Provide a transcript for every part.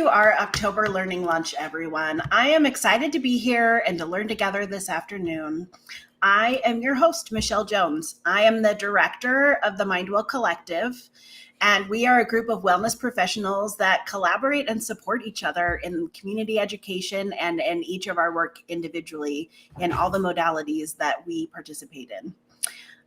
to our October Learning Lunch, everyone. I am excited to be here and to learn together this afternoon. I am your host, Michelle Jones. I am the director of the Mindwell Collective, and we are a group of wellness professionals that collaborate and support each other in community education and in each of our work individually in all the modalities that we participate in.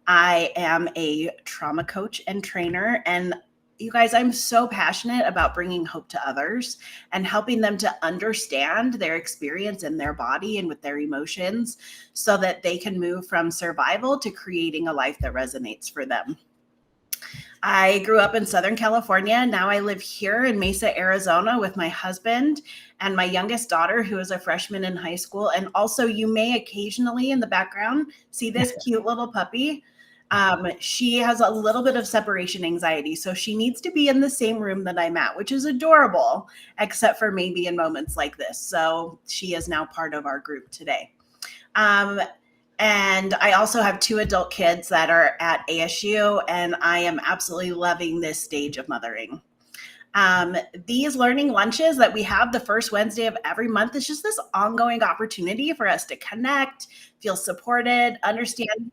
I am a trauma coach and trainer, and you guys, I'm so passionate about bringing hope to others and helping them to understand their experience in their body and with their emotions so that they can move from survival to creating a life that resonates for them. I grew up in Southern California. Now I live here in Mesa, Arizona with my husband and my youngest daughter, who is a freshman in high school. And also, you may occasionally in the background see this cute little puppy. She has a little bit of separation anxiety, so she needs to be in the same room that I'm at, which is adorable, except for maybe in moments like this. So she is now part of our group today. And I also have 2 adult kids that are at ASU, and I am absolutely loving this stage of mothering. These learning lunches that we have the first Wednesday of every month is just this ongoing opportunity for us to connect, feel supported, understand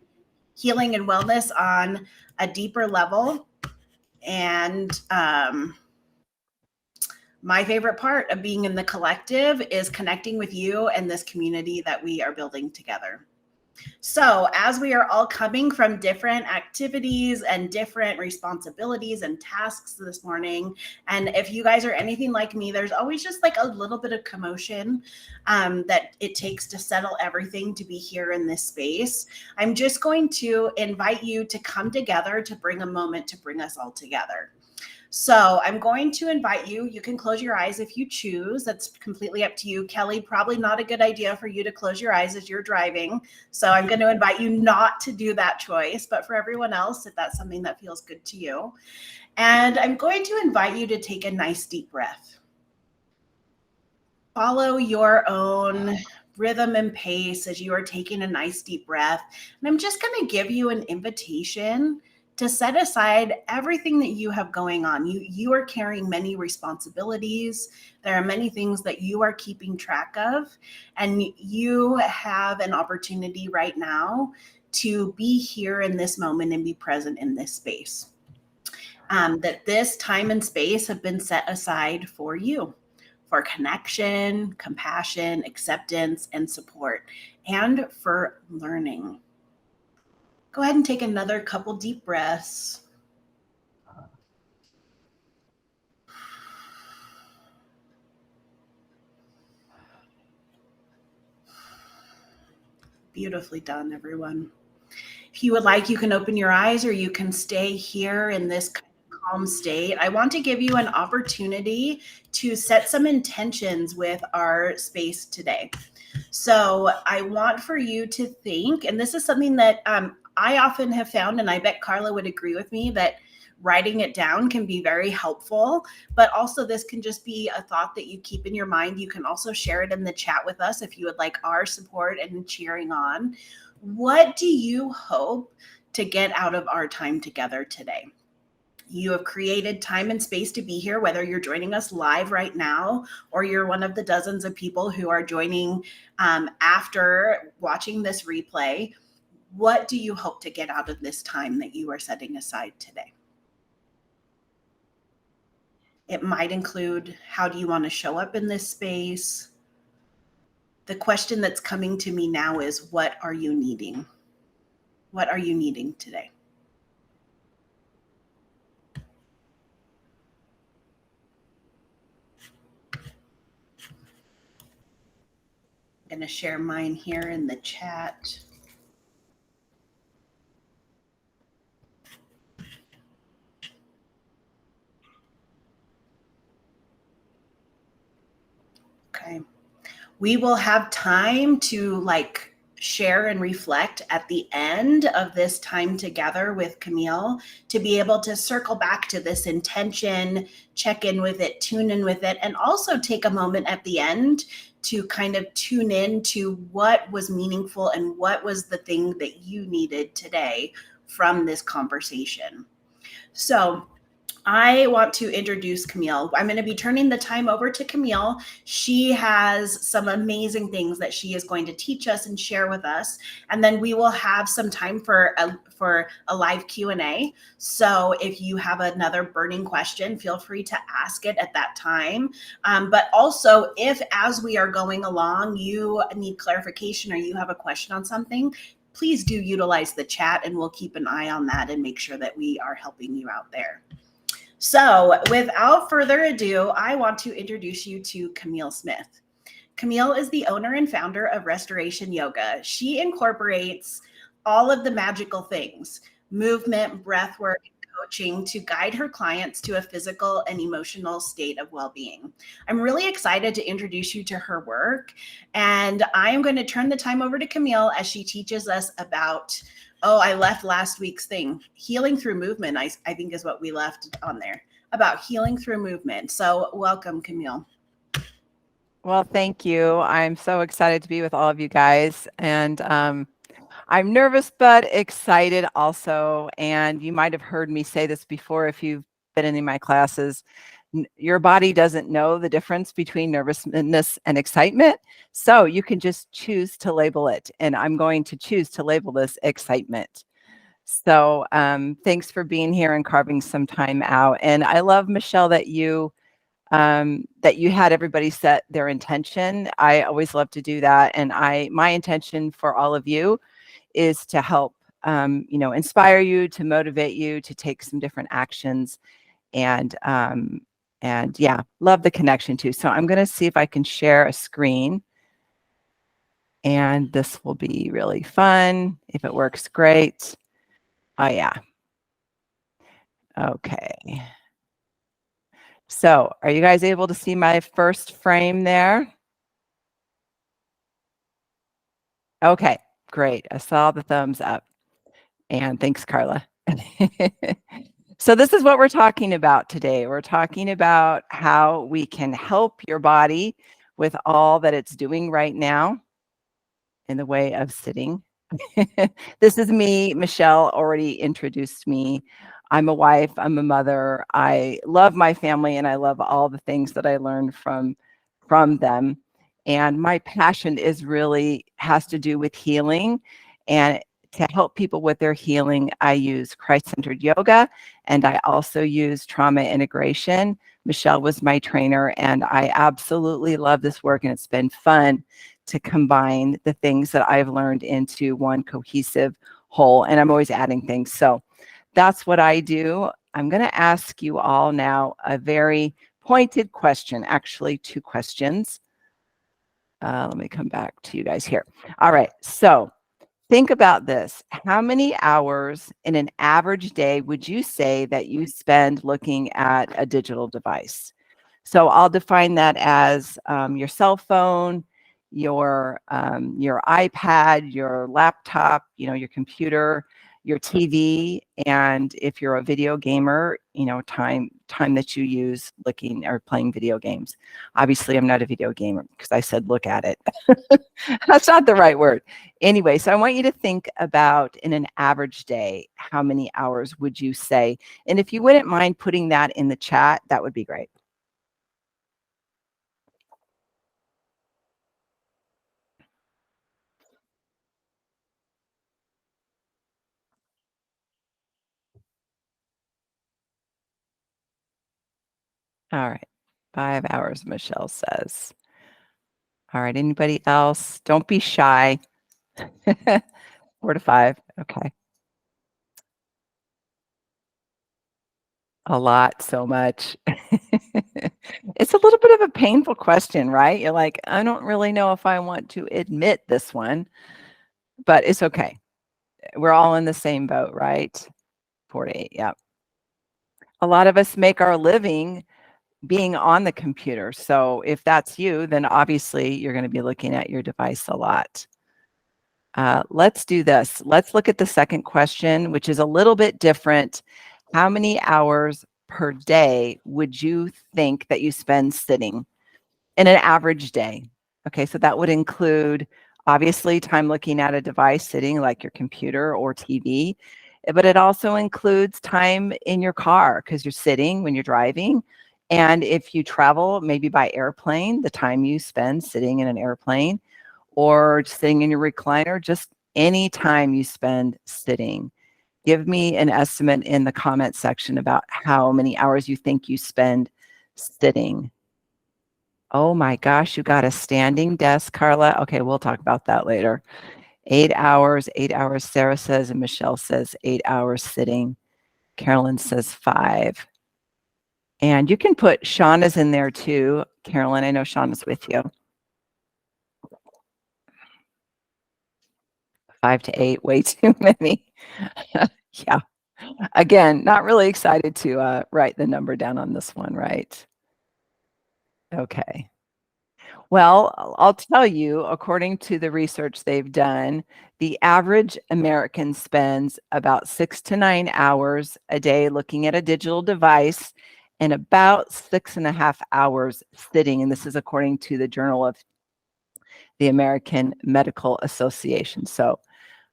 healing and wellness on a deeper level. And my favorite part of being in the collective is connecting with you and this community that we are building together. So as we are all coming from different activities and different responsibilities and tasks this morning, and if you guys are anything like me, there's always just like a little bit of commotion that it takes to settle everything to be here in this space. I'm just going to invite you to come together to bring a moment to bring us all together. So I'm going to invite you. You can close your eyes if you choose. That's completely up to you. Kelly, probably not a good idea for you to close your eyes as you're driving. So I'm going to invite you not to do that choice. But for everyone else, if that's something that feels good to you. And I'm going to invite you to take a nice deep breath. Follow your own rhythm and pace as you are taking a nice deep breath. And I'm just going to give you an invitation to set aside everything that you have going on. You are carrying many responsibilities. There are many things that you are keeping track of, and you have an opportunity right now to be here in this moment and be present in this space. That this time and space have been set aside for you, for connection, compassion, acceptance, and support, and for learning. Go ahead and take another couple deep breaths. Beautifully done, everyone. If you would like, you can open your eyes or you can stay here in this calm state. I want to give you an opportunity to set some intentions with our space today. So I want for you to think, and this is something that I often have found, and I bet Carla would agree with me, that writing it down can be very helpful, but also this can just be a thought that you keep in your mind. You can also share it in the chat with us if you would like our support and cheering on. What do you hope to get out of our time together today? You have created time and space to be here, whether you're joining us live right now or you're one of the dozens of people who are joining after watching this replay. What do you hope to get out of this time that you are setting aside today? It might include, how do you want to show up in this space? The question that's coming to me now is, what are you needing? What are you needing today? I'm going to share mine here in the chat. Okay. We will have time to share and reflect at the end of this time together with Camille to be able to circle back to this intention, check in with it, tune in with it, and also take a moment at the end to kind of tune in to what was meaningful and what was the thing that you needed today from this conversation. So I want to introduce Camille. I'm going to be turning the time over to Camille. She has some amazing things that she is going to teach us and share with us, and then we will have some time for a live Q&A. So if you have another burning question, feel free to ask it at that time. But also, if as we are going along, you need clarification or you have a question on something, please do utilize the chat, and we'll keep an eye on that and make sure that we are helping you out there. So without further ado, I want to introduce you to Camille Smith. Camille is the owner and founder of Restoration Yoga. She incorporates all of the magical things, movement, breath work, coaching to guide her clients to a physical and emotional state of well-being. I'm really excited to introduce you to her work, and I am going to turn the time over to Camille as she teaches us about, I left last week's thing, healing through movement, I think is what we left on there, about healing through movement. So welcome, Camille. Well, thank you. I'm so excited to be with all of you guys. And I'm nervous, but excited also. And you might have heard me say this before if you've been in my classes. Your body doesn't know the difference between nervousness and excitement. So you can just choose to label it. And I'm going to choose to label this excitement. So thanks for being here and carving some time out. And I love, Michelle, that you had everybody set their intention. I always love to do that. And my intention for all of you is to help, inspire you, to motivate you, to take some different actions. And yeah, love the connection too. So I'm going to see if I can share a screen. And this will be really fun. If it works, great. Oh, yeah. Okay. So are you guys able to see my first frame there? Okay, great. I saw the thumbs up. And thanks, Carla. So this is what we're talking about today. We're talking about how we can help your body with all that it's doing right now in the way of sitting. This is me. Michelle already introduced me. I'm a wife. I'm a mother. I love my family, and I love all the things that I learned from them. And my passion has to do with healing. And to help people with their healing, I use Christ-centered yoga, and I also use trauma integration. Michelle was my trainer, and I absolutely love this work, and it's been fun to combine the things that I've learned into one cohesive whole, and I'm always adding things. So that's what I do. I'm going to ask you all now a very pointed question, actually 2 questions. Let me come back to you guys here. All right, so think about this. How many hours in an average day would you say that you spend looking at a digital device? So I'll define that as your cell phone, your iPad, your laptop, your computer, your TV, and if you're a video gamer, time that you use looking or playing video games. Obviously, I'm not a video gamer because I said look at it. That's not the right word. Anyway, so I want you to think about in an average day, how many hours would you say? And if you wouldn't mind putting that in the chat, that would be great. All right, 5 hours, Michelle says. All right, anybody else? Don't be shy. 4 to 5, okay. A lot, so much. It's a little bit of a painful question, right? You're like, I don't really know if I want to admit this one, but it's okay. We're all in the same boat, right? 4 to 8, yeah. A lot of us make our living being on the computer. So if that's you, then obviously you're going to be looking at your device a lot. Let's do this. Let's look at the second question, which is a little bit different. How many hours per day would you think that you spend sitting in an average day? Okay, so that would include obviously time looking at a device sitting like your computer or TV. but it also includes time in your car because you're sitting when you're driving. And if you travel maybe by airplane, the time you spend sitting in an airplane or sitting in your recliner, just any time you spend sitting. Give me an estimate in the comment section about how many hours you think you spend sitting. Oh my gosh, you got a standing desk, Carla. Okay, we'll talk about that later. 8 hours, 8 hours, Sarah says, and Michelle says 8 hours sitting. Carolyn says 5. And you can put Shauna's in there too. Carolyn, I know Shauna's with you. 5 to 8, way too many. Yeah. Again, not really excited to write the number down on this one, right? Okay. Well, I'll tell you, according to the research they've done, the average American spends about 6 to 9 hours a day looking at a digital device and about 6.5 hours sitting. And this is according to the Journal of the American Medical Association. So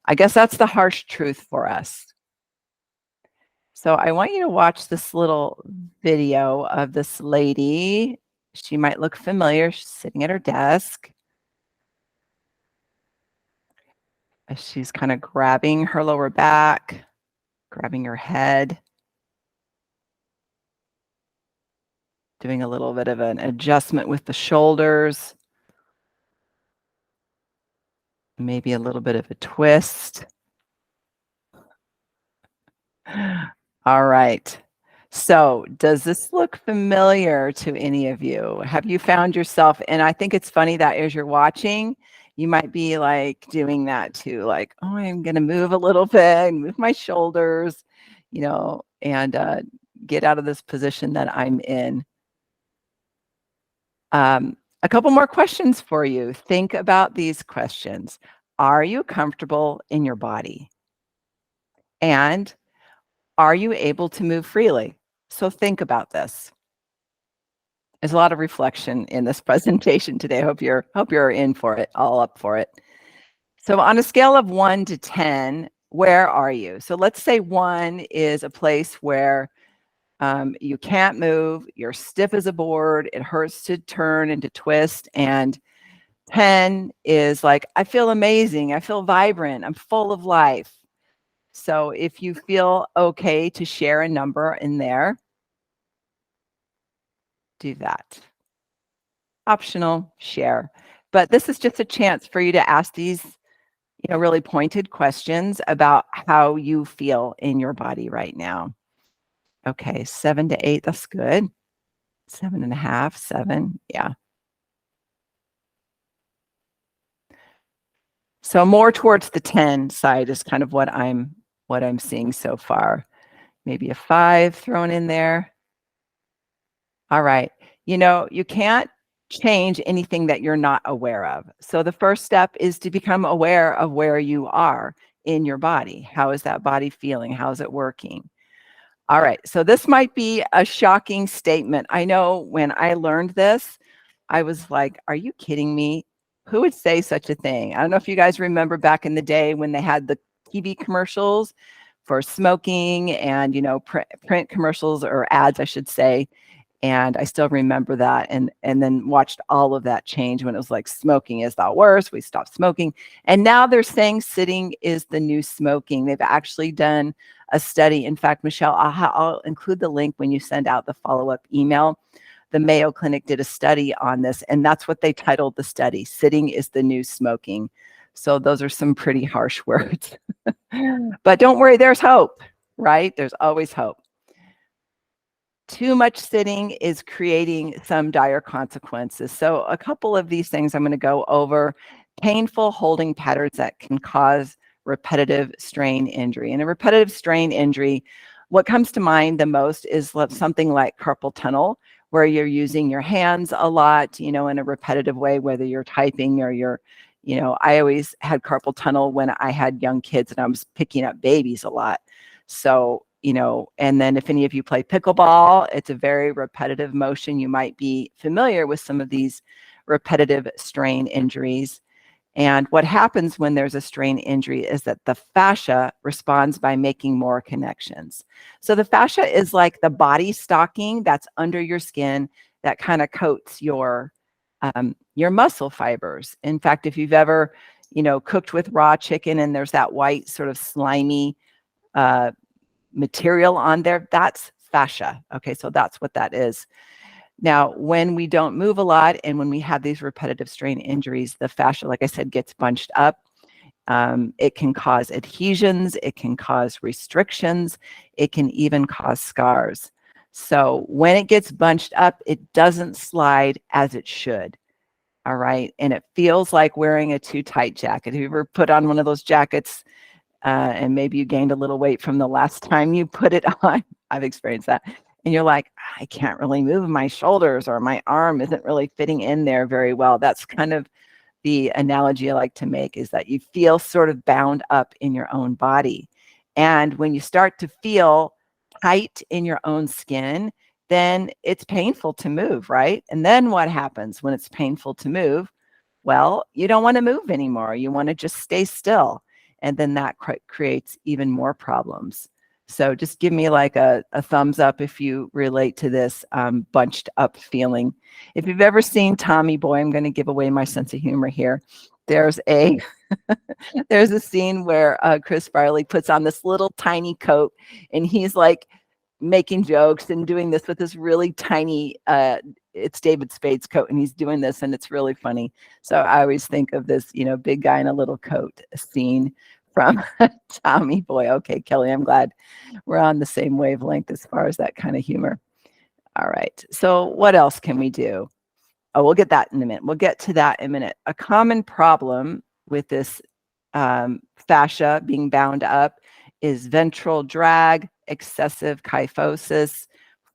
I guess that's the harsh truth for us. So I want you to watch this little video of this lady. She might look familiar. She's sitting at her desk. She's kind of grabbing her lower back, grabbing her head, doing a little bit of an adjustment with the shoulders, maybe a little bit of a twist. All right. So does this look familiar to any of you? Have you found yourself, and I think it's funny that as you're watching, you might be like doing that too, like, oh, I'm going to move a little bit, move my shoulders, and get out of this position that I'm in. A couple more questions for you. Think about these questions. Are you comfortable in your body? And are you able to move freely? So think about this. There's a lot of reflection in this presentation today. Hope you're in for it, all up for it. So on a scale of 1 to 10, where are you? So let's say 1 is a place where you can't move, you're stiff as a board, it hurts to turn and to twist, and 10 is like, I feel amazing, I feel vibrant, I'm full of life. So if you feel okay to share a number in there, do that. Optional, share. But this is just a chance for you to ask these, really pointed questions about how you feel in your body right now. Okay, 7 to 8, that's good. 7.5, 7, yeah. So more towards the 10 side is kind of what I'm seeing so far. Maybe a 5 thrown in there. All right. You can't change anything that you're not aware of. So the first step is to become aware of where you are in your body. How is that body feeling? How is it working? All right. So this might be a shocking statement. I know when I learned this, I was like, are you kidding me? Who would say such a thing? I don't know if you guys remember back in the day when they had the TV commercials for smoking and, print commercials or ads, I should say. And I still remember that and then watched all of that change when it was like smoking is the worst. We stopped smoking. And now they're saying sitting is the new smoking. They've actually done a study. In fact, Michelle, I'll include the link when you send out the follow-up email. The Mayo Clinic did a study on this, and that's what they titled the study, Sitting is the New Smoking. So those are some pretty harsh words. But don't worry, there's hope, right? There's always hope. Too much sitting is creating some dire consequences. So a couple of these things I'm going to go over. Painful holding patterns that can cause repetitive strain injury. And a repetitive strain injury, what comes to mind the most is something like carpal tunnel, where you're using your hands a lot, in a repetitive way, whether you're typing or you're, I always had carpal tunnel when I had young kids and I was picking up babies a lot. So, and then if any of you play pickleball, it's a very repetitive motion. You might be familiar with some of these repetitive strain injuries. And what happens when there's a strain injury is that the fascia responds by making more connections. So the fascia is like the body stocking that's under your skin that kind of coats your muscle fibers. In fact, if you've ever, cooked with raw chicken and there's that white sort of slimy material on there, that's fascia. Okay, so that's what that is. Now, when we don't move a lot and when we have these repetitive strain injuries, the fascia, like I said, gets bunched up. It can cause adhesions, it can cause restrictions, it can even cause scars. So when it gets bunched up, it doesn't slide as it should. All right. And it feels like wearing a too tight jacket. Have you ever put on one of those jackets and maybe you gained a little weight from the last time you put it on? I've experienced that. And you're like, I can't really move my shoulders, or my arm isn't really fitting in there very well. That's kind of the analogy I like to make, is that you feel sort of bound up in your own body. And when you start to feel tight in your own skin, then it's painful to move, right? And then what happens when it's painful to move? Well, you don't want to move anymore. You want to just stay still. And then that creates even more problems. So just give me like a thumbs up if you relate to this bunched up feeling. If you've ever seen Tommy Boy, I'm going to give away my sense of humor here. There's a there's a scene where Chris Farley puts on this little tiny coat, and he's like making jokes and doing this with this really tiny it's David Spade's coat, and he's doing this, and it's really funny. So I always think of this, big guy in a little coat scene from Tommy Boy. Okay, Kelly, I'm glad we're on the same wavelength as far as that kind of humor. All right, so what else can we do? Oh, we'll get that in a minute. We'll get to that in a minute. A common problem with this fascia being bound up is ventral drag, excessive kyphosis,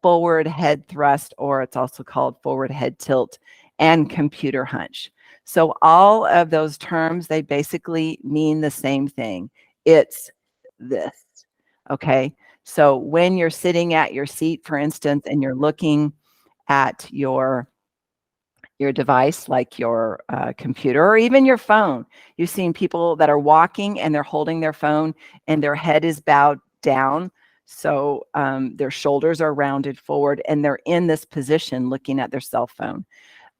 forward head thrust, or it's also called forward head tilt, and computer hunch. So all of those terms, they basically mean the same thing. It's this, okay? So when you're sitting at your seat, for instance, and you're looking at your device, like your computer or even your phone, you've seen people that are walking and they're holding their phone and their head is bowed down. So their shoulders are rounded forward and they're in this position looking at their cell phone.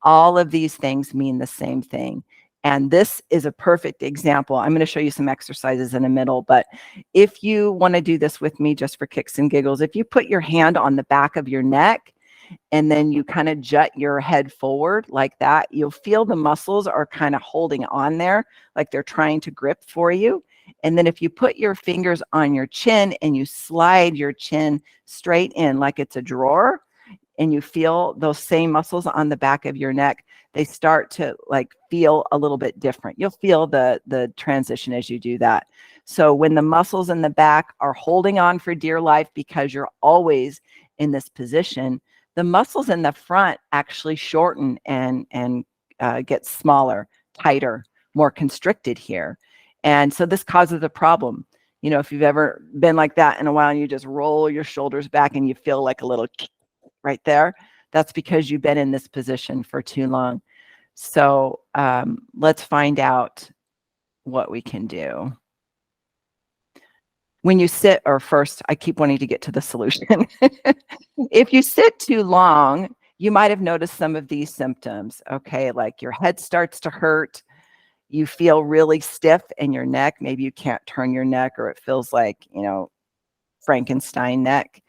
All of these things mean the same thing. And this is a perfect example. I'm going to show you some exercises in a minute, but if you want to do this with me just for kicks and giggles, if you put your hand on the back of your neck and then you kind of jut your head forward like that, you'll feel the muscles are kind of holding on there, like they're trying to grip for you. And then if you put your fingers on your chin and you slide your chin straight in like it's a drawer, and you feel those same muscles on the back of your neck, they start to like feel a little bit different. You'll feel the transition as you do that. So when the muscles in the back are holding on for dear life because you're always in this position, the muscles in the front actually shorten and get smaller, tighter, more constricted here. And so this causes a problem. If you've ever been like that in a while and you just roll your shoulders back and you feel like a little right there, that's because you've been in this position for too long. So let's find out what we can do. When you sit, or first, I keep wanting to get to the solution. If you sit too long, you might have noticed some of these symptoms, okay? Like your head starts to hurt, you feel really stiff in your neck, maybe you can't turn your neck, or it feels like, Frankenstein neck.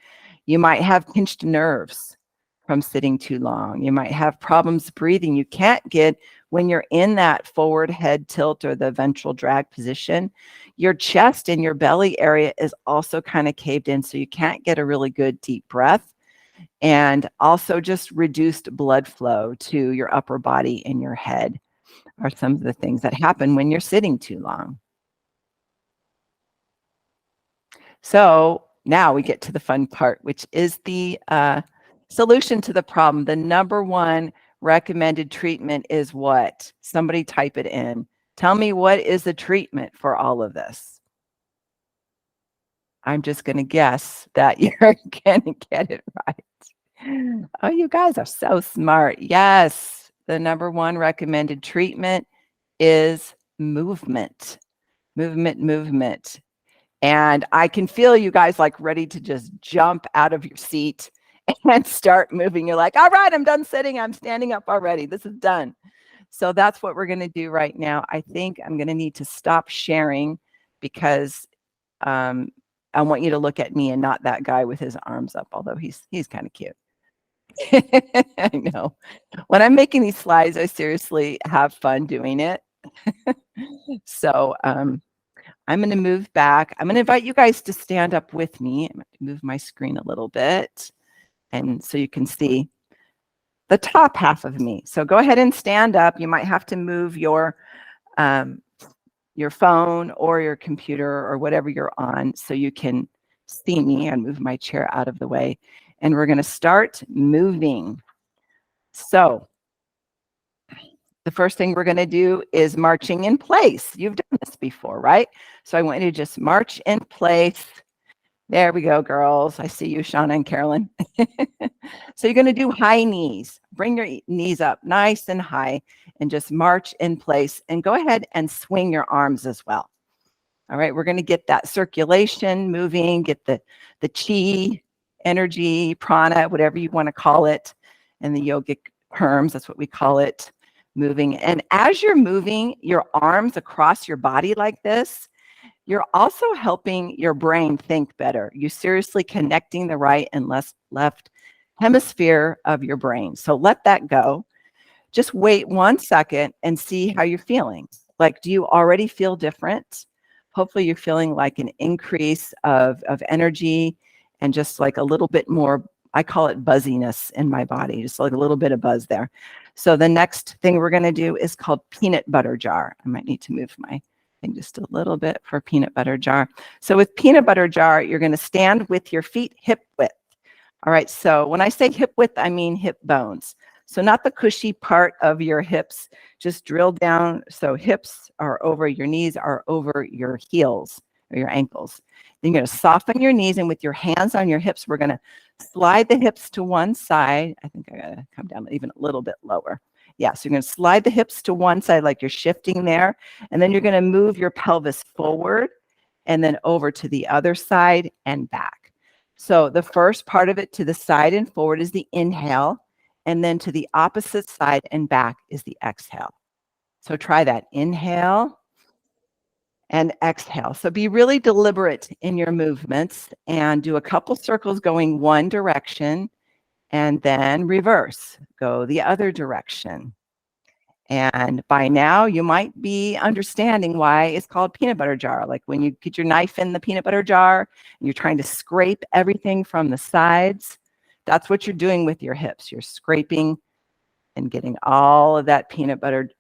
You might have pinched nerves from sitting too long. You might have problems breathing. You can't get, when you're in that forward head tilt or the ventral drag position, your chest and your belly area is also kind of caved in, so you can't get a really good deep breath. And also just reduced blood flow to your upper body and your head are some of the things that happen when you're sitting too long. So now we get to the fun part, which is the solution to the problem. The number one recommended treatment is what? Somebody type it in. Tell me, what is the treatment for all of this? I'm just going to guess that you're going to get it right. Oh, you guys are so smart. Yes, the number one recommended treatment is movement, movement, movement. And I can feel you guys like ready to just jump out of your seat and start moving. You're like, all right, I'm done sitting. I'm standing up already. This is done. So that's what we're going to do right now. I think I'm going to need to stop sharing because I want you to look at me and not that guy with his arms up, although he's kind of cute. I know. When I'm making these slides, I seriously have fun doing it. So I'm going to move back. I'm going to invite you guys to stand up with me. I'm going to move my screen a little bit, and so you can see the top half of me. So go ahead and stand up. You might have to move your phone or your computer or whatever you're on so you can see me, and move my chair out of the way. And we're going to start moving. So the first thing we're going to do is marching in place. You've done this before, right? So I want you to just march in place. There we go, girls. I see you, Shauna and Carolyn. So you're going to do high knees. Bring your knees up nice and high and just march in place. And go ahead and swing your arms as well. All right, we're going to get that circulation moving, get the chi, energy, prana, whatever you want to call it, and the yogic terms, that's what we call it, moving. And as you're moving your arms across your body like this, you're also helping your brain think better. You're seriously connecting the right and left hemisphere of your brain. So let that go. Just wait 1 second and see how you're feeling. Like, do you already feel different? Hopefully you're feeling like an increase of energy and just like a little bit more, I call it buzziness in my body, just like a little bit of buzz there. So the next thing we're going to do is called peanut butter jar. I might need to move my thing just a little bit for peanut butter jar. So with peanut butter jar, you're going to stand with your feet hip width. All right, so when I say hip width, I mean hip bones. So not the cushy part of your hips, just drill down. So hips are over, your knees are over your heels or your ankles. Then you're going to soften your knees, and with your hands on your hips, we're going to slide the hips to one side. I think I got to come down even a little bit lower. Yeah, so you're going to slide the hips to one side like you're shifting there. And then you're going to move your pelvis forward and then over to the other side and back. So the first part of it to the side and forward is the inhale. And then to the opposite side and back is the exhale. So try that. Inhale and exhale. So be really deliberate in your movements and do a couple circles going one direction and then reverse. Go the other direction. And by now, you might be understanding why it's called peanut butter jar. Like when you get your knife in the peanut butter jar and you're trying to scrape everything from the sides, that's what you're doing with your hips. You're scraping and getting all of that peanut butter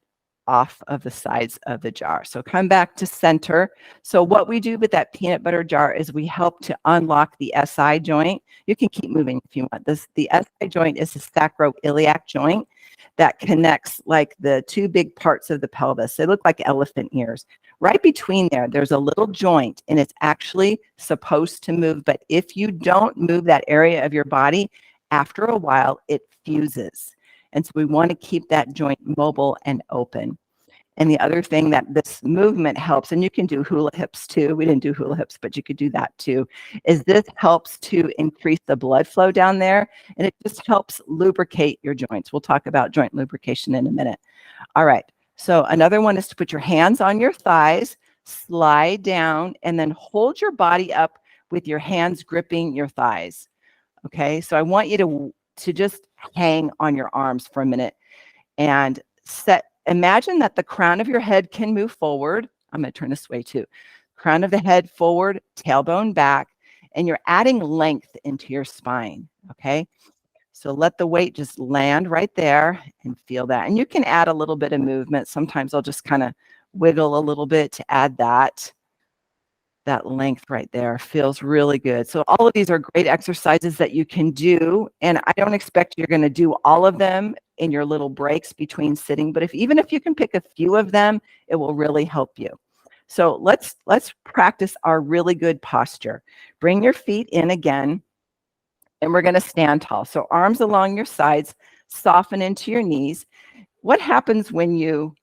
off of the sides of the jar. So come back to center. So what we do with that peanut butter jar is we help to unlock the SI joint. You can keep moving if you want. The SI joint is the sacroiliac joint that connects like the two big parts of the pelvis. They look like elephant ears. Right between there, there's a little joint, and it's actually supposed to move. But if you don't move that area of your body, after a while, it fuses. And so we want to keep that joint mobile and open. And the other thing that this movement helps, and you can do hula hips too. We didn't do hula hips, but you could do that too, is this helps to increase the blood flow down there. And it just helps lubricate your joints. We'll talk about joint lubrication in a minute. All right. So another one is to put your hands on your thighs, slide down, and then hold your body up with your hands gripping your thighs. Okay. So I want you to just hang on your arms for a minute and imagine that the crown of your head can move forward. I'm going to turn this way too. Crown of the head forward, tailbone back, and you're adding length into your spine. Okay. So let the weight just land right there and feel that. And you can add a little bit of movement. Sometimes I'll just kind of wiggle a little bit to add that length right there. Feels really good. So all of these are great exercises that you can do. And I don't expect you're going to do all of them in your little breaks between sitting, but even if you can pick a few of them, it will really help you. So let's practice our really good posture. Bring your feet in again, and we're going to stand tall. So arms along your sides, soften into your knees. What happens when you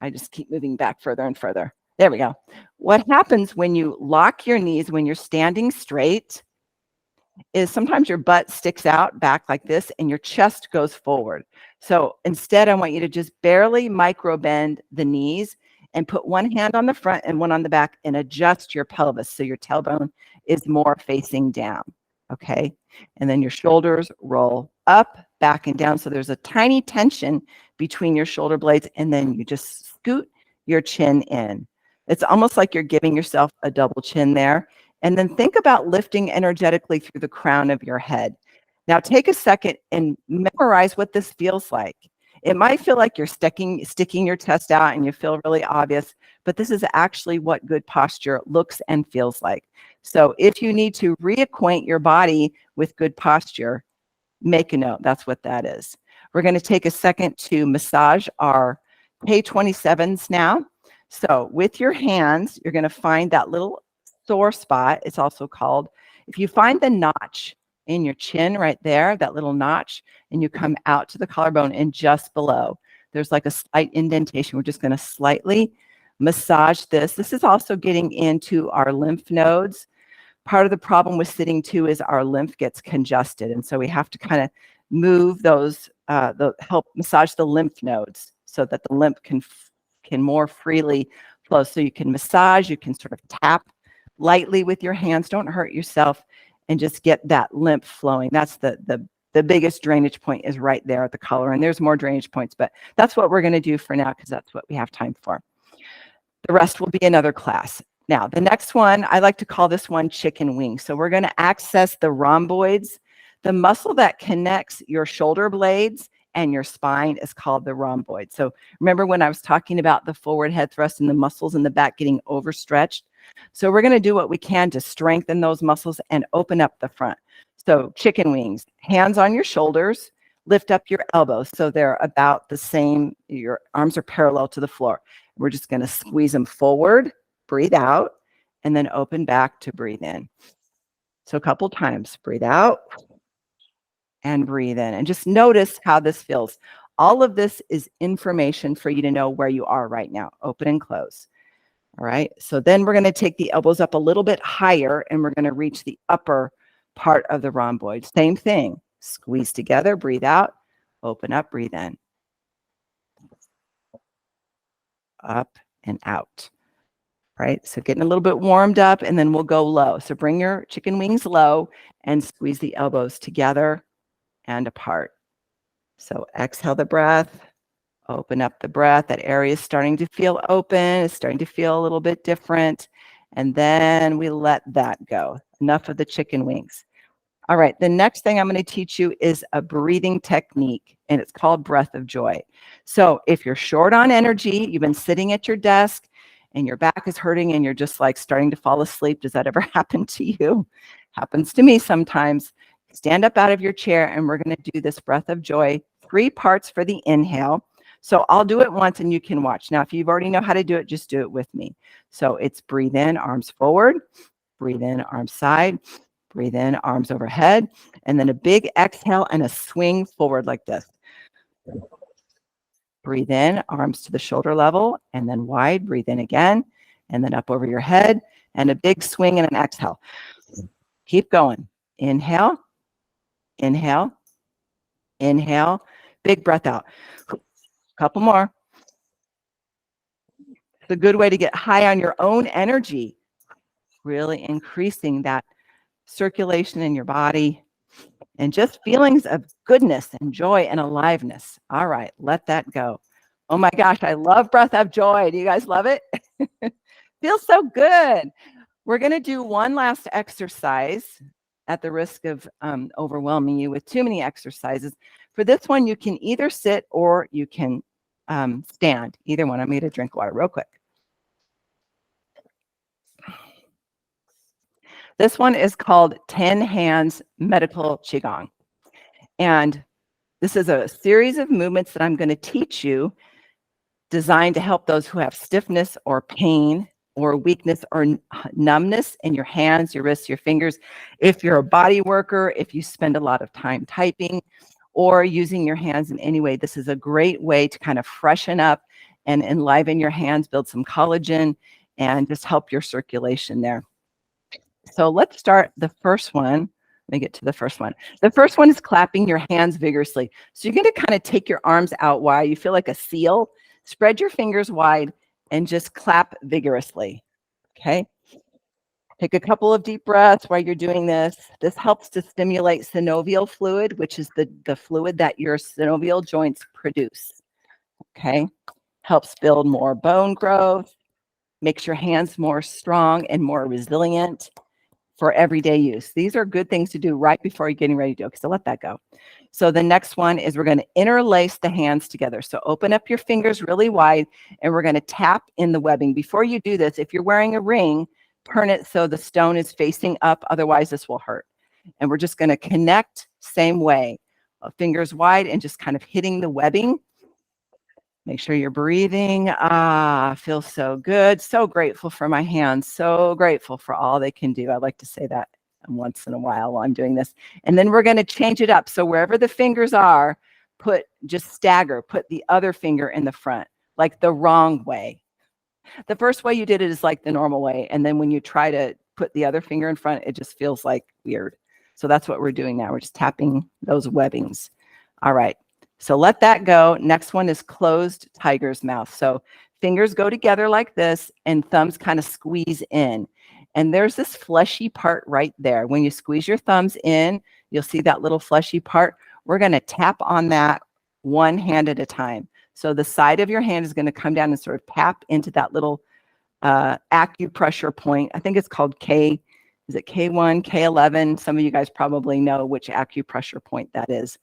I just keep moving back further and further. There we go. What happens when you lock your knees when you're standing straight is sometimes your butt sticks out back like this and your chest goes forward. So instead, I want you to just barely micro bend the knees and put one hand on the front and one on the back and adjust your pelvis so your tailbone is more facing down. Okay. And then your shoulders roll up, back, and down. So there's a tiny tension between your shoulder blades, and then you just scoot your chin in. It's almost like you're giving yourself a double chin there. And then think about lifting energetically through the crown of your head. Now take a second and memorize what this feels like. It might feel like you're sticking your chest out and you feel really obvious, but this is actually what good posture looks and feels like. So if you need to reacquaint your body with good posture, make a note. That's what that is. We're going to take a second to massage our K27s now. So with your hands, you're going to find that little sore spot, it's also called. If you find the notch in your chin right there, that little notch, and you come out to the collarbone and just below, there's like a slight indentation. We're just going to slightly massage this. This is also getting into our lymph nodes. Part of the problem with sitting too is our lymph gets congested. And so we have to kind of move those, help massage the lymph nodes so that the lymph can more freely flow. So you can massage, you can sort of tap lightly with your hands, don't hurt yourself, and just get that lymph flowing. That's the biggest drainage point is right there at the collar. And there's more drainage points, but that's what we're going to do for now because that's what we have time for. The rest will be another class. Now, the next one, I like to call this one chicken wing. So we're going to access the rhomboids. The muscle that connects your shoulder blades and your spine is called the rhomboid. So remember when I was talking about the forward head thrust and the muscles in the back getting overstretched? So we're going to do what we can to strengthen those muscles and open up the front. So chicken wings, hands on your shoulders, lift up your elbows so they're about the same. Your arms are parallel to the floor. We're just going to squeeze them forward, breathe out, and then open back to breathe in. So a couple times, breathe out and breathe in. And just notice how this feels. All of this is information for you to know where you are right now. Open and close. All right. So then we're going to take the elbows up a little bit higher and we're going to reach the upper part of the rhomboid. Same thing. Squeeze together, breathe out, open up, breathe in. Up and out. Right? So getting a little bit warmed up and then we'll go low. So bring your chicken wings low and squeeze the elbows together and apart. So exhale the breath, open up the breath. That area is starting to feel open. It's starting to feel a little bit different. And then we let that go. Enough of the chicken wings. All right, the next thing I'm going to teach you is a breathing technique, and it's called breath of joy. So if you're short on energy, you've been sitting at your desk and your back is hurting and you're just like starting to fall asleep. Does that ever happen to you? Happens to me sometimes. Stand up out of your chair and we're going to do this breath of joy. 3 parts for the inhale. So I'll do it once and you can watch. Now, if you already know how to do it, just do it with me. So it's breathe in, arms forward, breathe in, arms side, breathe in, arms overhead, and then a big exhale and a swing forward like this. Breathe in, arms to the shoulder level, and then wide, breathe in again, and then up over your head, and a big swing and an exhale. Keep going. Inhale, inhale, inhale, big breath out. Couple more. It's a good way to get high on your own energy, really increasing that circulation in your body and just feelings of goodness and joy and aliveness. All right, let that go. Oh my gosh, I love breath of joy. Do you guys love it? Feels so good. We're going to do one last exercise at the risk of overwhelming you with too many exercises. For this one, you can either sit or you can stand. Either one. I'm going to drink water real quick. This one is called 10 Hands Medical Qigong. And this is a series of movements that I'm going to teach you designed to help those who have stiffness or pain or weakness or numbness in your hands, your wrists, your fingers. If you're a body worker, if you spend a lot of time typing or using your hands in any way, this is a great way to kind of freshen up and enliven your hands, build some collagen, and just help your circulation there. So let's start the first one. Let me get to the first one. The first one is clapping your hands vigorously. So you're going to kind of take your arms out wide. You feel like a seal. Spread your fingers wide and just clap vigorously. Okay. Take a couple of deep breaths while you're doing this. This helps to stimulate synovial fluid, which is the fluid that your synovial joints produce. Okay. Helps build more bone growth, makes your hands more strong and more resilient for everyday use. These are good things to do right before you're getting ready to do. Okay, so let that go. So the next one is we're going to interlace the hands together. So open up your fingers really wide, and we're going to tap in the webbing. Before you do this, if you're wearing a ring, turn it so the stone is facing up. Otherwise, this will hurt. And we're just going to connect same way. Fingers wide and just kind of hitting the webbing. Make sure you're breathing. Feels so good. So grateful for my hands. So grateful for all they can do. I like to say that once in a while I'm doing this. And then we're going to change it up. So wherever the fingers are, just stagger, put the other finger in the front, like the wrong way. The first way you did it is like the normal way. And then when you try to put the other finger in front, it just feels like weird. So that's what we're doing now. We're just tapping those webbings. All right. So let that go. Next one is closed tiger's mouth. So fingers go together like this and thumbs kind of squeeze in. And there's this fleshy part right there. When you squeeze your thumbs in, you'll see that little fleshy part. We're going to tap on that one hand at a time. So the side of your hand is going to come down and sort of tap into that little acupressure point. I think it's called K. Is it K1, K11? Some of you guys probably know which acupressure point that is.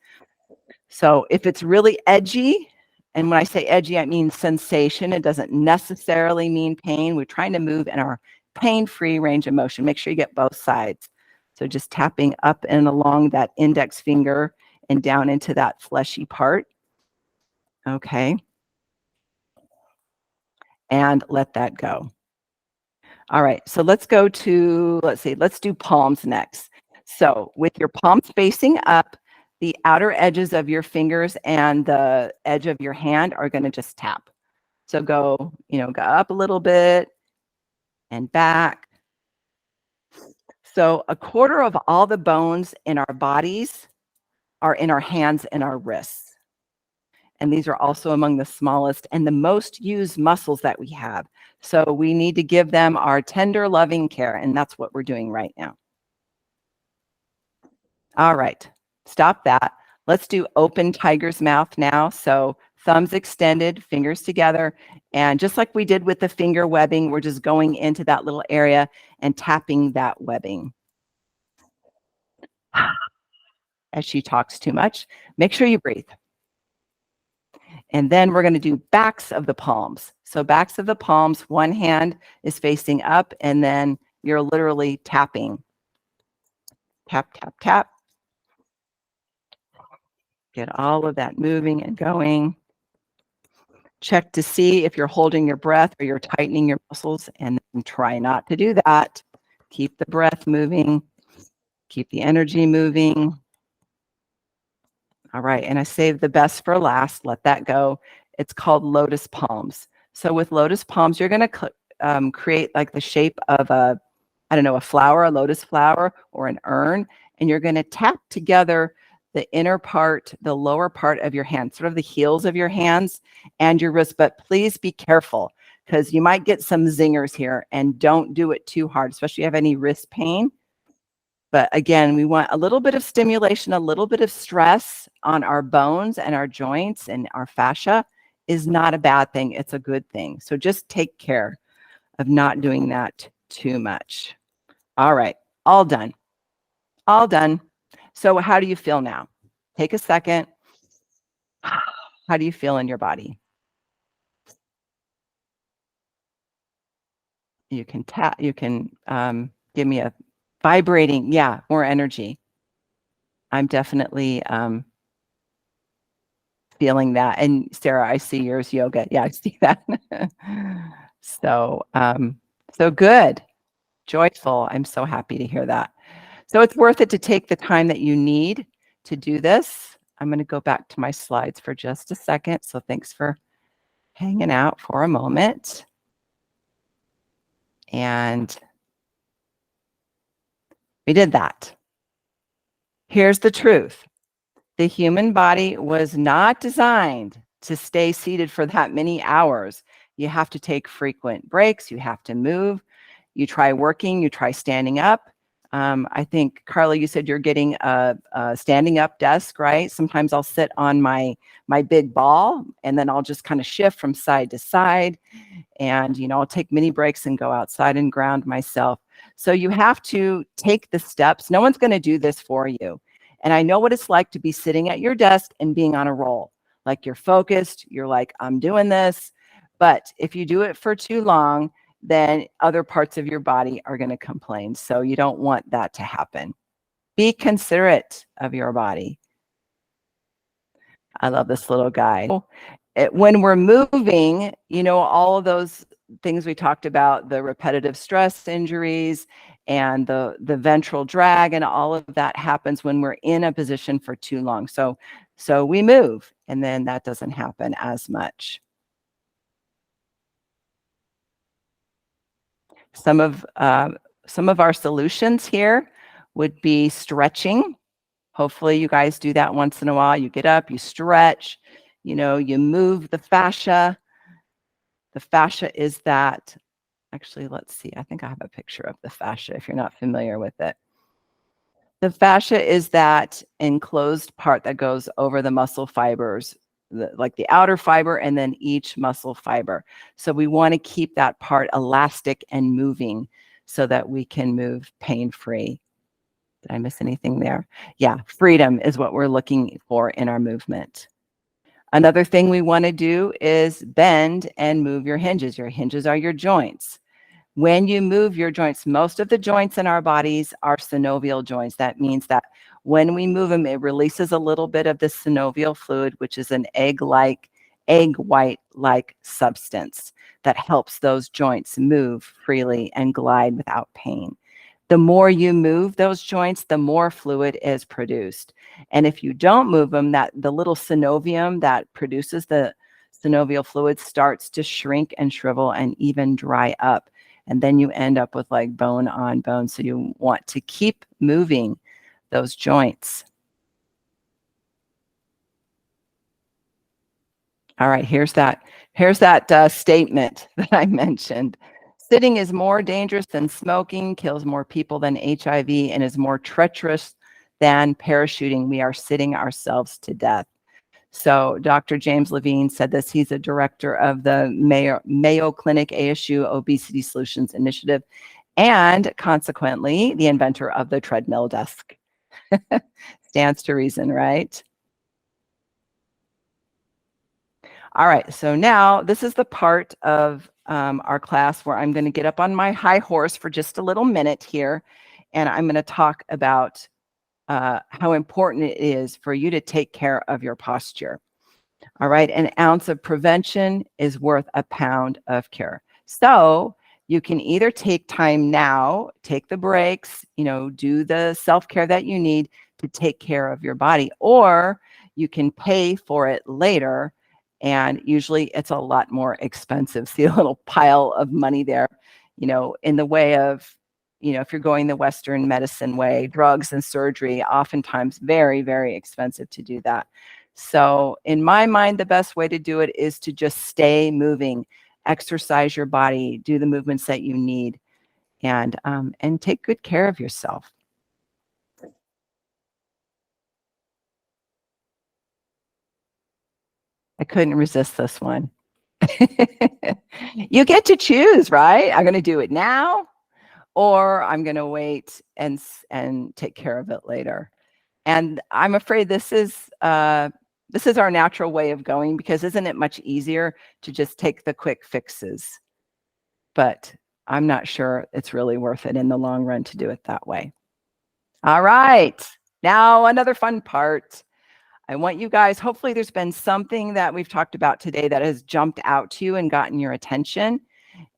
So if it's really edgy, and when I say edgy, I mean sensation. It doesn't necessarily mean pain. We're trying to move in our pain-free range of motion. Make sure you get both sides. So just tapping up and along that index finger and down into that fleshy part. Okay. And let that go. All right. So let's go to, let's do palms next. So with your palms facing up, the outer edges of your fingers and the edge of your hand are going to just tap. So go up a little bit and back. So 1/4 of all the bones in our bodies are in our hands and our wrists. And these are also among the smallest and the most used muscles that we have. So we need to give them our tender, loving care. And that's what we're doing right now. All right, stop that. Let's do open tiger's mouth now. So thumbs extended, fingers together. And just like we did with the finger webbing, we're just going into that little area and tapping that webbing. As she talks too much, make sure you breathe. And then we're going to do backs of the palms. So backs of the palms, one hand is facing up, and then you're literally tapping. Tap, tap, tap. Get all of that moving and going. Check to see if you're holding your breath or you're tightening your muscles, and then try not to do that. Keep the breath moving. Keep the energy moving. All right, and I saved the best for last. Let that go. It's called lotus palms. So with lotus palms, you're going to create like the shape of a flower, a lotus flower, or an urn, and you're going to tap together the inner part, the lower part of your hand, sort of the heels of your hands and your wrist. But please be careful, because you might get some zingers here, and don't do it too hard, especially if you have any wrist pain. But again, we want a little bit of stimulation, a little bit of stress on our bones and our joints and our fascia is not a bad thing. It's a good thing. So just take care of not doing that too much. All right, all done. All done. So how do you feel now? Take a second. How do you feel in your body? You can tap, you can give me a vibrating, yeah, more energy. I'm definitely feeling that. And Sarah, I see yours, yoga. Yeah, I see that. So, so good, joyful. I'm so happy to hear that. So it's worth it to take the time that you need to do this. I'm going to go back to my slides for just a second. So thanks for hanging out for a moment. And we did that. Here's the truth. The human body was not designed to stay seated for that many hours. You have to take frequent breaks. You have to move. You try working. You try standing up. I think, Carla, you said you're getting a standing up desk, right? Sometimes I'll sit on my big ball, and then I'll just kind of shift from side to side. And, I'll take mini breaks and go outside and ground myself. So you have to take the steps. No one's going to do this for you. And I know what it's like to be sitting at your desk and being on a roll. Like you're focused, you're like, I'm doing this. But if you do it for too long, then other parts of your body are going to complain. So you don't want that to happen. Be considerate of your body. I love this little guy. When we're moving, all of those things we talked about, the repetitive stress injuries and the ventral drag, and all of that happens when we're in a position for too long. So we move, and then that doesn't happen as much. Some of our solutions here would be stretching. Hopefully you guys do that once in a while. You get up, you stretch, you move the fascia. The fascia is that, actually, let's see, I think I have a picture of the fascia if you're not familiar with it. The fascia is that enclosed part that goes over the muscle fibers, like the outer fiber and then each muscle fiber. So we want to keep that part elastic and moving so that we can move pain-free. Did I miss anything there? Yeah, freedom is what we're looking for in our movement. Another thing we want to do is bend and move your hinges. Your hinges are your joints. When you move your joints, most of the joints in our bodies are synovial joints. That means that when we move them, it releases a little bit of the synovial fluid, which is an egg white-like substance that helps those joints move freely and glide without pain. The more you move those joints, the more fluid is produced. And if you don't move them, the little synovium that produces the synovial fluid starts to shrink and shrivel and even dry up. And then you end up with like bone on bone. So you want to keep moving those joints. All right, here's that statement that I mentioned. Sitting is more dangerous than smoking, kills more people than HIV, and is more treacherous than parachuting. We are sitting ourselves to death. So Dr. James Levine said this. He's a director of the Mayo Clinic ASU Obesity Solutions Initiative, and consequently, the inventor of the treadmill desk. Stands to reason, right? All right, so now this is the part of our class where I'm going to get up on my high horse for just a little minute here, and I'm going to talk about how important it is for you to take care of your posture. All right, an ounce of prevention is worth a pound of cure. So you can either take time now, take the breaks, do the self-care that you need to take care of your body, or you can pay for it later. And usually it's a lot more expensive. See a little pile of money there, in the way of, if you're going the Western medicine way, drugs and surgery, oftentimes very, very expensive to do that. So in my mind, the best way to do it is to just stay moving, exercise your body, do the movements that you need, and take good care of yourself. I couldn't resist this one. You get to choose, right? I'm going to do it now, or I'm going to wait and take care of it later. And I'm afraid this is our natural way of going, because isn't it much easier to just take the quick fixes? But I'm not sure it's really worth it in the long run to do it that way. All right, now another fun part. I want you guys, hopefully there's been something that we've talked about today that has jumped out to you and gotten your attention.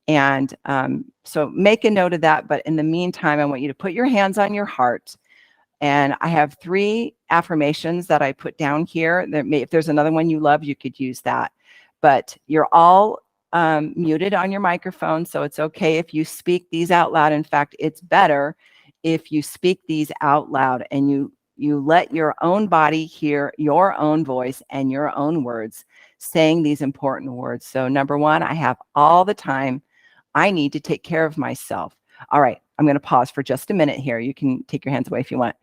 And so make a note of that. But in the meantime, I want you to put your hands on your heart. And I have 3 affirmations that I put down here. If there's another one you love, you could use that. but you're all muted on your microphone, so it's okay if you speak these out loud. In fact, it's better if you speak these out loud and you let your own body hear your own voice and your own words saying these important words. So number one, I have all the time I need to take care of myself. All right, I'm going to pause for just a minute here. You can take your hands away if you want.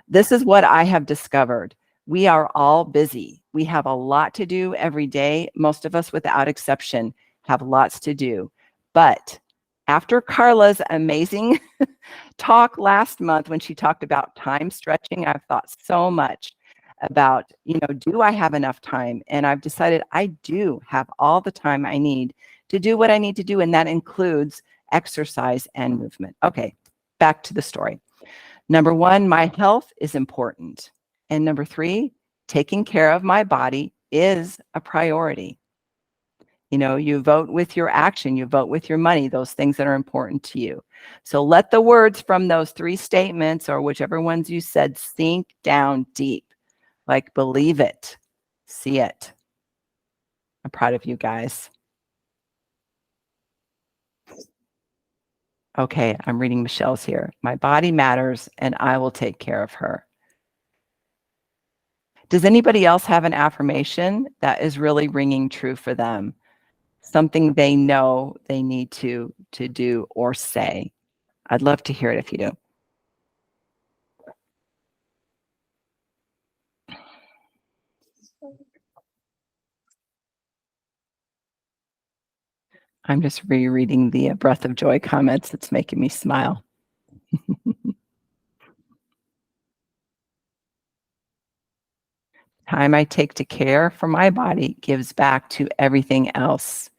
This is what I have discovered. We are all busy. We have a lot to do every day. Most of us, without exception, have lots to do. But after Carla's amazing talk last month when she talked about time stretching, I've thought so much about, do I have enough time? And I've decided I do have all the time I need to do what I need to do, and that includes exercise and movement. Okay, back to the story. Number one, my health is important. And number three, taking care of my body is a priority. You vote with your action, you vote with your money, those things that are important to you. So let the words from those three statements, or whichever ones you said, sink down deep. Like, believe it, see it. I'm proud of you guys. Okay, I'm reading Michelle's here. My body matters and I will take care of her. Does anybody else have an affirmation that is really ringing true for them? Something they know they need to do or say? I'd love to hear it if you do. I'm just rereading the Breath of Joy comments. It's making me smile. Time I take to care for my body gives back to everything else.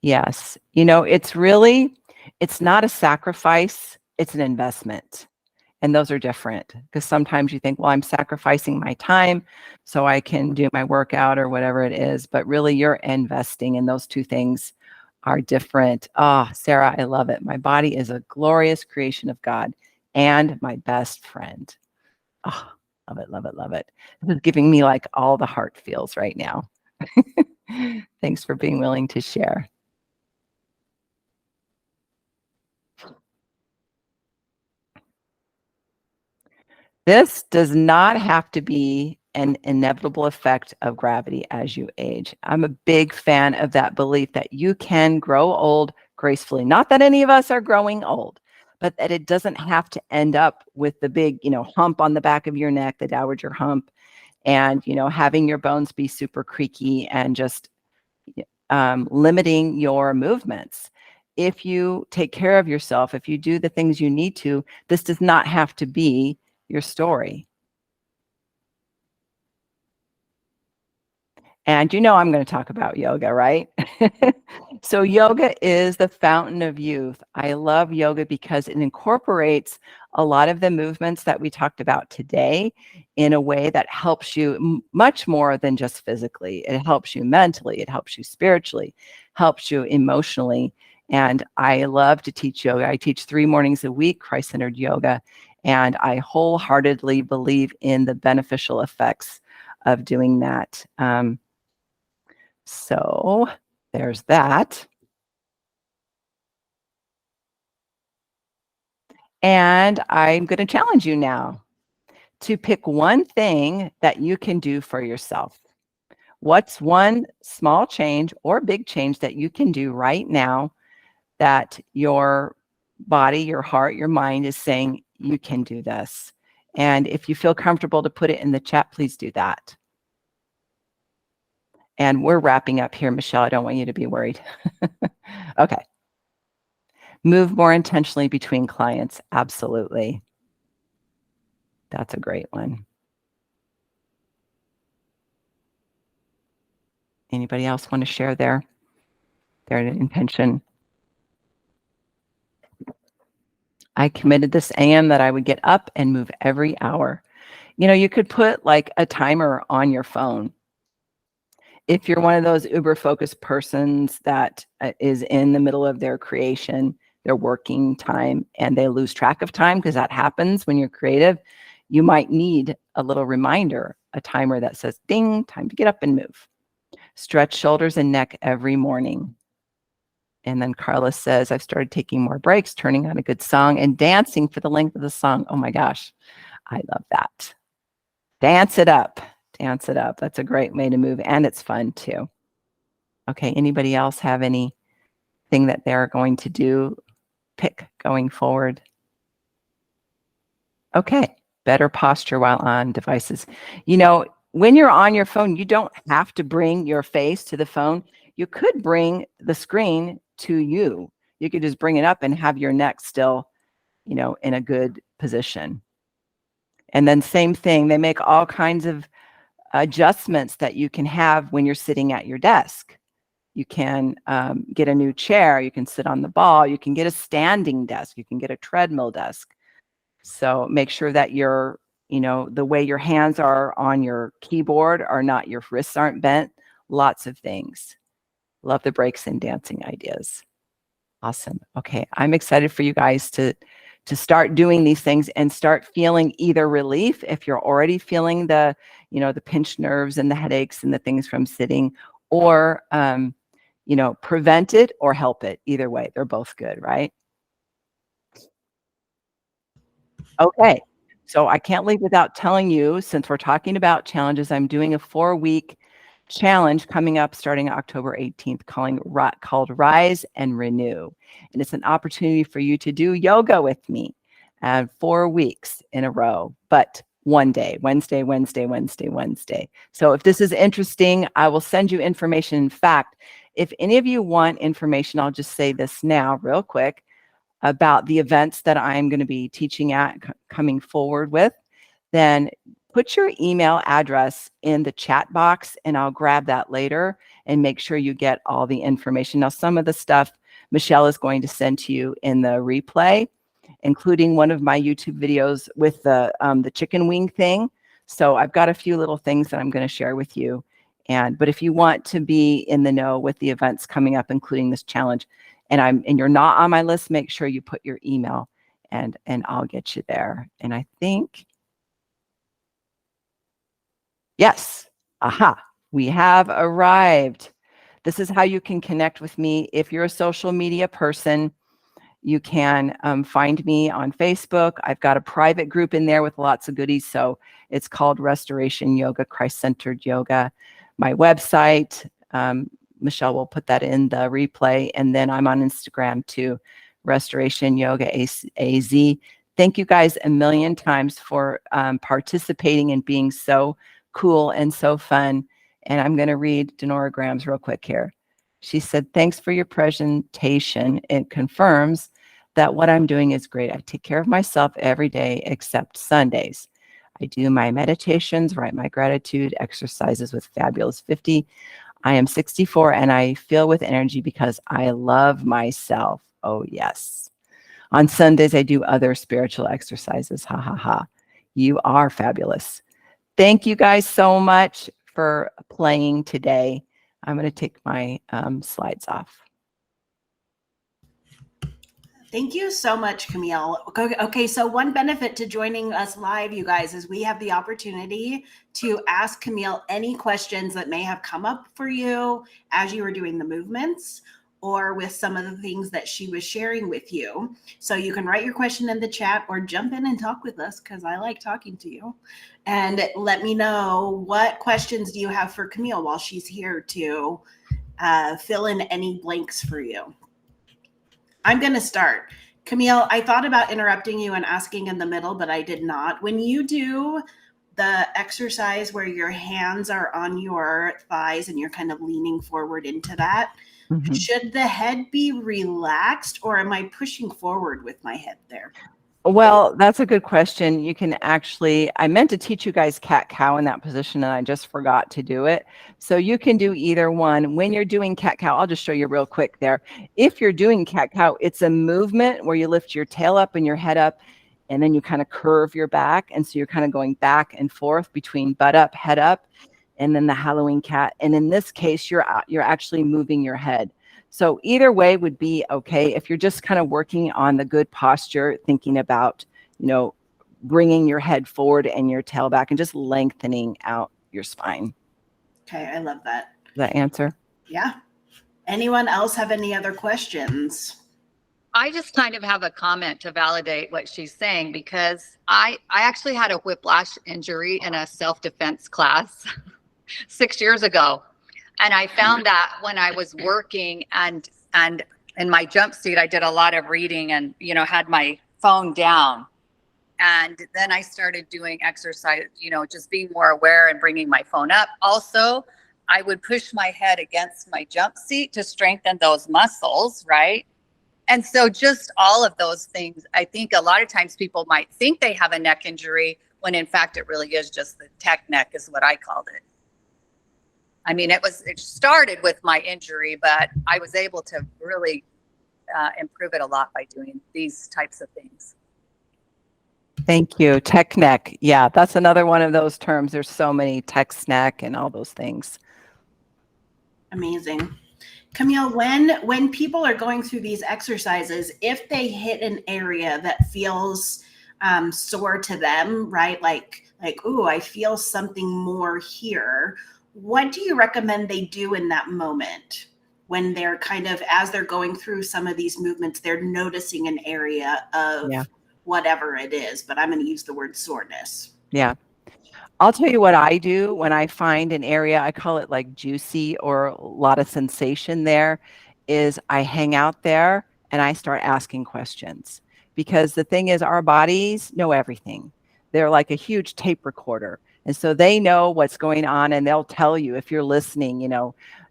Yes. It's not a sacrifice, it's an investment. And those are different, because sometimes you think, well, I'm sacrificing my time so I can do my workout or whatever it is, but really you're investing, and those two things are different. Oh, Sarah, I love it. My body is a glorious creation of God and my best friend. Oh, love it, love it, love it. This is giving me like all the heart feels right now. Thanks for being willing to share. This does not have to be an inevitable effect of gravity as you age. I'm a big fan of that belief that you can grow old gracefully. Not that any of us are growing old, but that it doesn't have to end up with the big, hump on the back of your neck, the dowager hump, and, having your bones be super creaky and just limiting your movements. If you take care of yourself, if you do the things you need to, this does not have to be your story. And I'm going to talk about yoga, right? So yoga is the fountain of youth. I love yoga because it incorporates a lot of the movements that we talked about today in a way that helps you much more than just physically. It helps you mentally, it helps you spiritually, helps you emotionally. And I love to teach yoga. I teach 3 mornings a week, Christ-centered yoga, and I wholeheartedly believe in the beneficial effects of doing that. So there's that. And I'm going to challenge you now to pick one thing that you can do for yourself. What's one small change or big change that you can do right now that your body, your heart, your mind is saying you can do this? And if you feel comfortable to put it in the chat, please do that. And we're wrapping up here, Michelle. I don't want you to be worried. Okay. Move more intentionally between clients. Absolutely. That's a great one. Anybody else want to share their intention? I committed this AM that I would get up and move every hour. You could put like a timer on your phone. If you're one of those uber focused persons that is in the middle of their creation, their working time, and they lose track of time, because that happens when you're creative, you might need a little reminder, a timer that says, ding, time to get up and move. Stretch shoulders and neck every morning. And then Carla says, I've started taking more breaks, turning on a good song, and dancing for the length of the song. Oh my gosh, I love that. Dance it up. Dance it up. That's a great way to move, and it's fun too. Okay, anybody else have anything that they're going to do, pick going forward? Okay, better posture while on devices. You know, when you're on your phone, you don't have to bring your face to the phone. You could bring the screen to you. You could just bring it up and have your neck still, you know, in a good position. And then same thing, they make all kinds of adjustments that you can have when you're sitting at your desk. You can get a new chair, you can sit on the ball, you can get a standing desk, you can get a treadmill desk. So make sure that you're, you know, the way your hands are on your keyboard are not, your wrists aren't bent, lots of things. Love the breaks and dancing ideas. Awesome. Okay, I'm excited for you guys to start doing these things and start feeling either relief if you're already feeling the, you know, the pinched nerves and the headaches and the things from sitting, or, you know, prevent it or help it. Either way, they're both good, right? Okay, so I can't leave without telling you, since we're talking about challenges, I'm doing a 4-week challenge coming up starting October 18th called Rise and Renew. And it's an opportunity for you to do yoga with me 4 weeks in a row, but one day, Wednesday, Wednesday, Wednesday, Wednesday. So if this is interesting, I will send you information. In fact, if any of you want information, I'll just say this now real quick about the events that I'm going to be teaching at coming forward with, then put your email address in the chat box and I'll grab that later and make sure you get all the information. Now, some of the stuff Michelle is going to send to you in the replay, including one of my YouTube videos with the chicken wing thing. So I've got a few little things that I'm going to share with you. But if you want to be in the know with the events coming up, including this challenge, and you're not on my list, make sure you put your email and I'll get you there. And I think, yes, aha, we have arrived. This is how you can connect with me. If you're a social media person, you can find me on Facebook. I've got a private group in there with lots of goodies. So it's called Restoration Yoga, Christ-Centered Yoga. My website, Michelle will put that in the replay. And then I'm on Instagram too, Restoration Yoga AZ. Thank you guys a million times for participating and being so cool and so fun. And I'm going to read Denora Graham's real quick here. She said, thanks for your presentation. It confirms that what I'm doing is great. I take care of myself every day except Sundays. I do my meditations, write my gratitude, exercises with Fabulous 50. I am 64 and I feel with energy because I love myself. Oh, yes. On Sundays, I do other spiritual exercises. Ha, ha, ha. You are fabulous. Thank you guys so much for playing today. I'm going to take my slides off. Thank you so much, Camille. Okay, so one benefit to joining us live, you guys, is we have the opportunity to ask Camille any questions that may have come up for you as you were doing the movements or with some of the things that she was sharing with you. So you can write your question in the chat or jump in and talk with us because I like talking to you. And let me know, what questions do you have for Camille while she's here to fill in any blanks for you. I'm going to start. Camille, I thought about interrupting you and asking in the middle, but I did not. When you do the exercise where your hands are on your thighs and you're kind of leaning forward into that, should the head be relaxed or am I pushing forward with my head there? Well, that's a good question. You can actually, I meant to teach you guys cat-cow in that position and I just forgot to do it. So you can do either one. When you're doing cat-cow, I'll just show you real quick there. If you're doing cat-cow, it's a movement where you lift your tail up and your head up and then you kind of curve your back. And so you're kind of going back and forth between butt up, head up, and then the Halloween cat. And in this case, you're actually moving your head. So either way would be okay. If you're just kind of working on the good posture, thinking about, you know, bringing your head forward and your tail back and just lengthening out your spine. Okay, I love that. that answer? Yeah. Anyone else have any other questions? I just kind of have a comment to validate what she's saying, because I actually had a whiplash injury in a self-defense class 6 years ago. And I found that when I was working and in my jump seat, I did a lot of reading and, had my phone down. And then I started doing exercise, just being more aware and bringing my phone up. Also, I would push my head against my jump seat to strengthen those muscles, right? And so just all of those things, I think a lot of times people might think they have a neck injury when in fact it really is just the tech neck, is what I called it. I mean, it started with my injury, but I was able to really improve it a lot by doing these types of things. Thank you. Tech neck. Yeah, that's another one of those terms. There's so many, tech neck and all those things. Amazing. Camille, when people are going through these exercises, if they hit an area that feels sore to them, right? Like, ooh, I feel something more here. What do you recommend they do in that moment when they're kind of, as they're going through some of these movements, they're noticing an area of whatever it is, but I'm going to use the word soreness. Yeah. I'll tell you what I do when I find an area, I call it like juicy or a lot of sensation there, is I hang out there and I start asking questions. Because the thing is, our bodies know everything. They're like a huge tape recorder. And so they know what's going on, and they'll tell you if you're listening,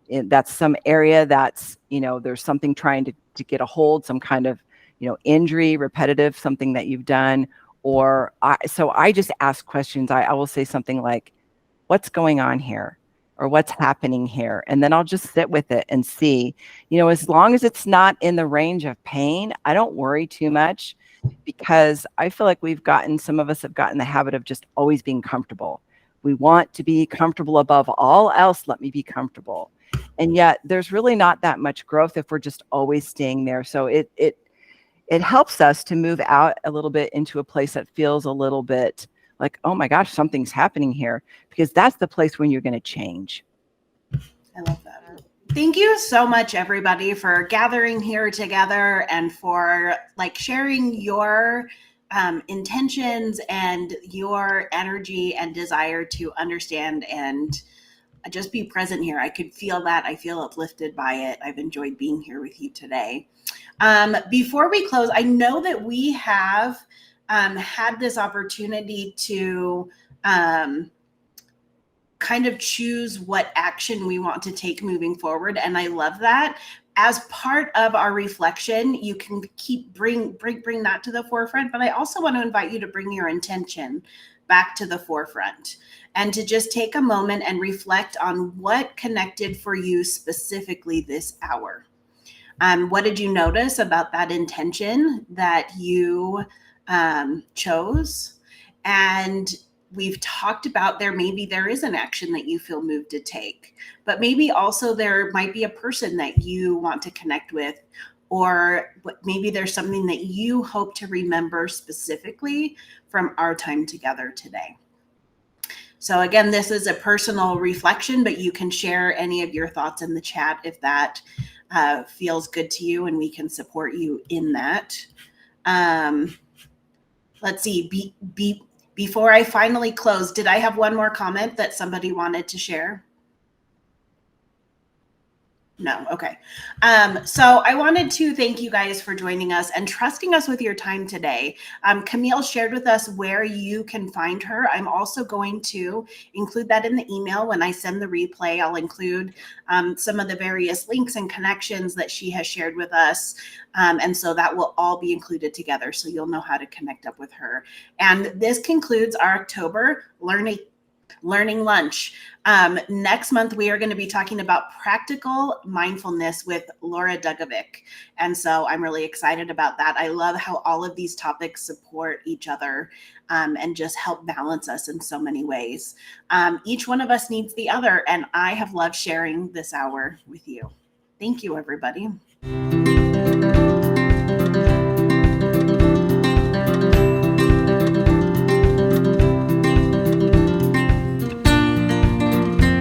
that's some area that's, there's something trying to get a hold, some kind of, injury, repetitive, something that you've done. So I just ask questions. I will say something like, what's going on here? Or what's happening here? And then I'll just sit with it and see, as long as it's not in the range of pain, I don't worry too much, because I feel like some of us have gotten the habit of just always being comfortable. We want to be comfortable above all else. Let me be comfortable. And yet there's really not that much growth if we're just always staying there. So it helps us to move out a little bit into a place that feels a little bit like, oh my gosh, something's happening here, because that's the place when you're going to change. I love that. Thank you so much, everybody, for gathering here together and for sharing your intentions and your energy and desire to understand and just be present here. I could feel that. I feel uplifted by it. I've enjoyed being here with you today. Before we close, I know that we have had this opportunity to kind of choose what action we want to take moving forward. And I love that. As part of our reflection, you can bring that to the forefront, but I also want to invite you to bring your intention back to the forefront and to just take a moment and reflect on what connected for you specifically this hour. What did you notice about that intention that you chose? And we've talked about maybe there is an action that you feel moved to take, but maybe also there might be a person that you want to connect with, or maybe there's something that you hope to remember specifically from our time together today. So again, this is a personal reflection, but you can share any of your thoughts in the chat if that feels good to you, and we can support you in that. Let's see. Before I finally close, did I have one more comment that somebody wanted to share? No. Okay. So I wanted to thank you guys for joining us and trusting us with your time today. Camille shared with us where you can find her. I'm also going to include that in the email when I send the replay. I'll include some of the various links and connections that she has shared with us. And so that will all be included together, so you'll know how to connect up with her. And this concludes our October Learning Lunch. Next month, we are going to be talking about practical mindfulness with Laura Dugovic. And so I'm really excited about that. I love how all of these topics support each other and just help balance us in so many ways. Each one of us needs the other, and I have loved sharing this hour with you. Thank you, everybody.